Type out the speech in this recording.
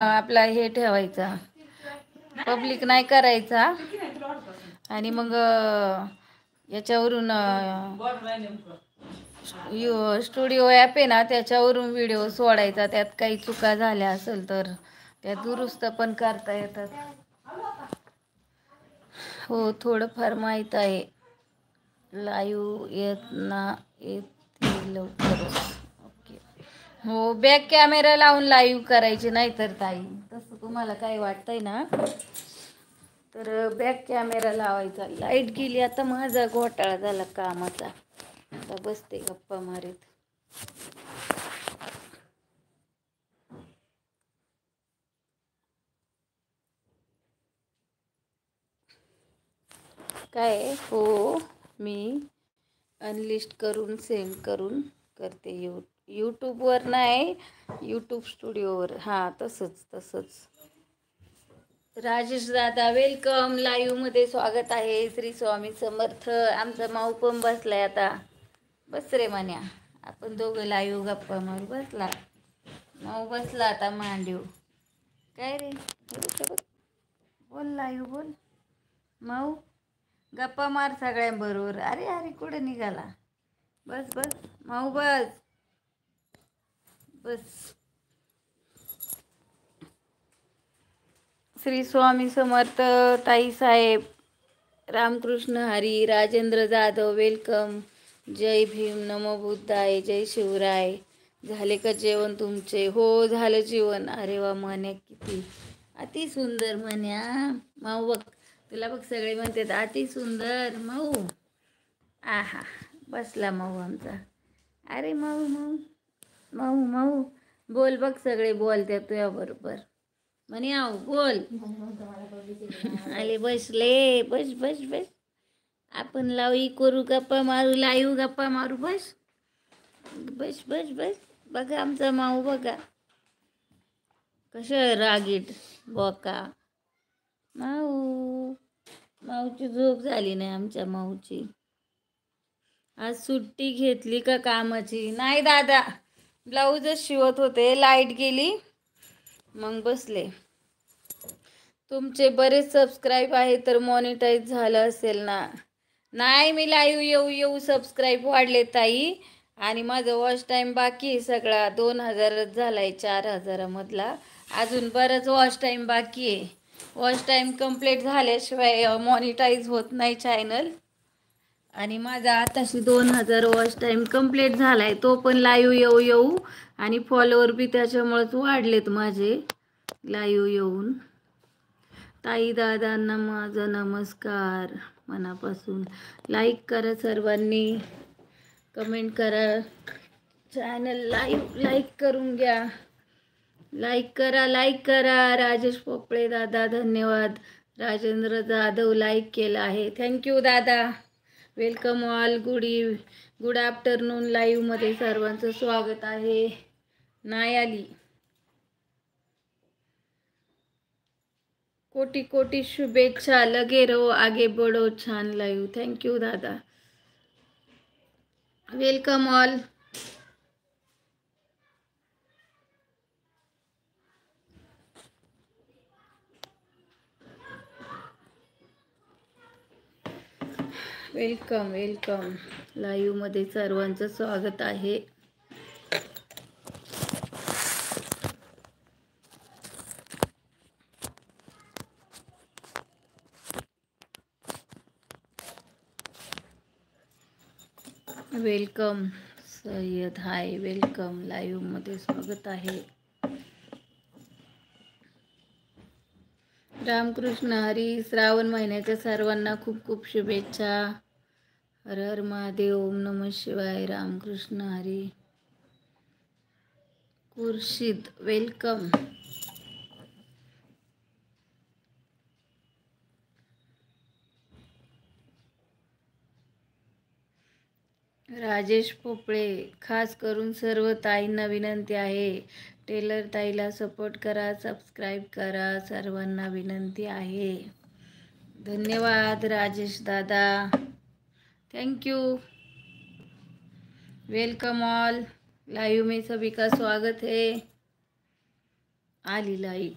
आपला हे ठेवायचा, पब्लिक नाही करायचा. आणि मग याच्यावरून स्टुडिओ ॲप आहे ना, त्याच्यावरून व्हिडिओ सोडायचा. त्यात काही चुका झाल्या असेल तर त्या दुरुस्त पण करता येतात. हो, थोडंफार माहीत आहे. लाईव्ह येते लवकरच. ओके. हो, बॅक कॅमेरा लावून लाईव्ह करायची नाही तर ताई, तसं तुम्हाला काय वाटतंय ना, तर बॅक कॅमेरा लावायचा. लाईट गेली आता, माझा घोटाळा झाला कामाचा. आता बसते गप्पा मारीत. काय हो, मी अनलिस्ट करून सेंड करून करते. यूट्यूबवर नाही, यूट्यूब स्टुडिओवर. हां, तसंच. राजेश दादा वेलकम. लाईव्हमध्ये स्वागत आहे. श्री स्वामी समर्थ. आमचा माऊ पण बसलाय आता. बस रे म्हण्या, आपण दोघं लाईव्ह गप्पा मारू. बसला माऊ, बसला आता मांडीव. काय रे, बोल लाईव्ह बोल माऊ, गप्पा मार सगळ्यांबरोबर. अरे अरे, कुठे निघाला? बस माऊ, बस. श्री स्वामी समर्थ. ताई साहेब, रामकृष्ण हरी. राजेंद्र जाधव वेलकम. जय भीम, नमो बुद्धाय, जय शिवराय. झाले का जेवण तुमचे? हो, झालं जेवण. अरे वा म्हण्या, किती अति सुंदर म्हण्या. माऊ बघ, तुला बघ सगळे म्हणतात अति सुंदर माऊ. आहा, बसला माऊ आमचा. अरे माऊ माऊ माऊ माऊ, बोल बघ, सगळे बोलतात तुझ्या बरोबर. म्हणे आव बोल. आले बसले. बस. आपण लाईव्ह करू, गप्पा मारू, लाईव्ह गप्पा मारू. बस. बघा आमचा माऊ, बघा कसं रागीट बोका. माऊची झोप झाली नाही आमच्या माऊची. आज सुट्टी घेतली का कामाची? नाही दादा, ब्लाऊजच शिवत होते. लाईट गेली, मग बसले. तुमचे बरेच सबस्क्राईब आहे तर मॉनिटाईज झालं असेल ना? नाही, मी लाईव्ह येऊ सबस्क्राईब वाढले ताई. आणि माझं वॉच टाईम बाकी सगळा 2000 झालाय 4000मधला. अजून बरंच वॉच टाईम बाकी आहे. वॉच टाईम कंप्लीट झाल्याशिवाय मॉनिटाईज होत नाही चॅनल. आणि माझा आताशी 2000 वॉच टाईम कंप्लीट झालाय. तो पण लाईव्ह येऊ आणि फॉलोवर बी त्याच्यामुळेच वाढलेत माझे लाईव्ह येऊन. ताई दादांना माझा नमस्कार मनापासून. लाईक करा सर्वांनी, कमेंट करा, चॅनल लाईक करून घ्या. लाईक करा. राजेश पोपळे दादा धन्यवाद. राजेंद्र जाधव लाईक केला आहे, थँक्यू दादा. Welcome all. Good afternoon. लाईव्हमध्ये सर्वांचं स्वागत आहे. नाही आली. कोटी शुभेच्छा. लगे रहो, आगे बढ़ो. छान लाईव्ह, थँक्यू दादा. Welcome all. वेलकम. लाईव्हमध्ये सर्वांचं स्वागत आहे. वेलकम सय्यद, हाय, वेलकम. लाईव्हमध्ये स्वागत आहे. रामकृष्ण हरी. श्रावण महिन्याच्या सर्वांना खूप शुभेच्छा. हर हर महादेव. ओम नमः शिवाय. रामकृष्ण हरी. खुर्शीद वेलकम. राजेश पोपळे. खास करून सर्व ताईंना विनंती आहे, टेलर ताईला सपोर्ट करा, सबस्क्राईब करा. सर्वांना विनंती आहे. धन्यवाद राजेश दादा, thank you. Welcome all. Live में सभी का स्वागत है. आली लाईट.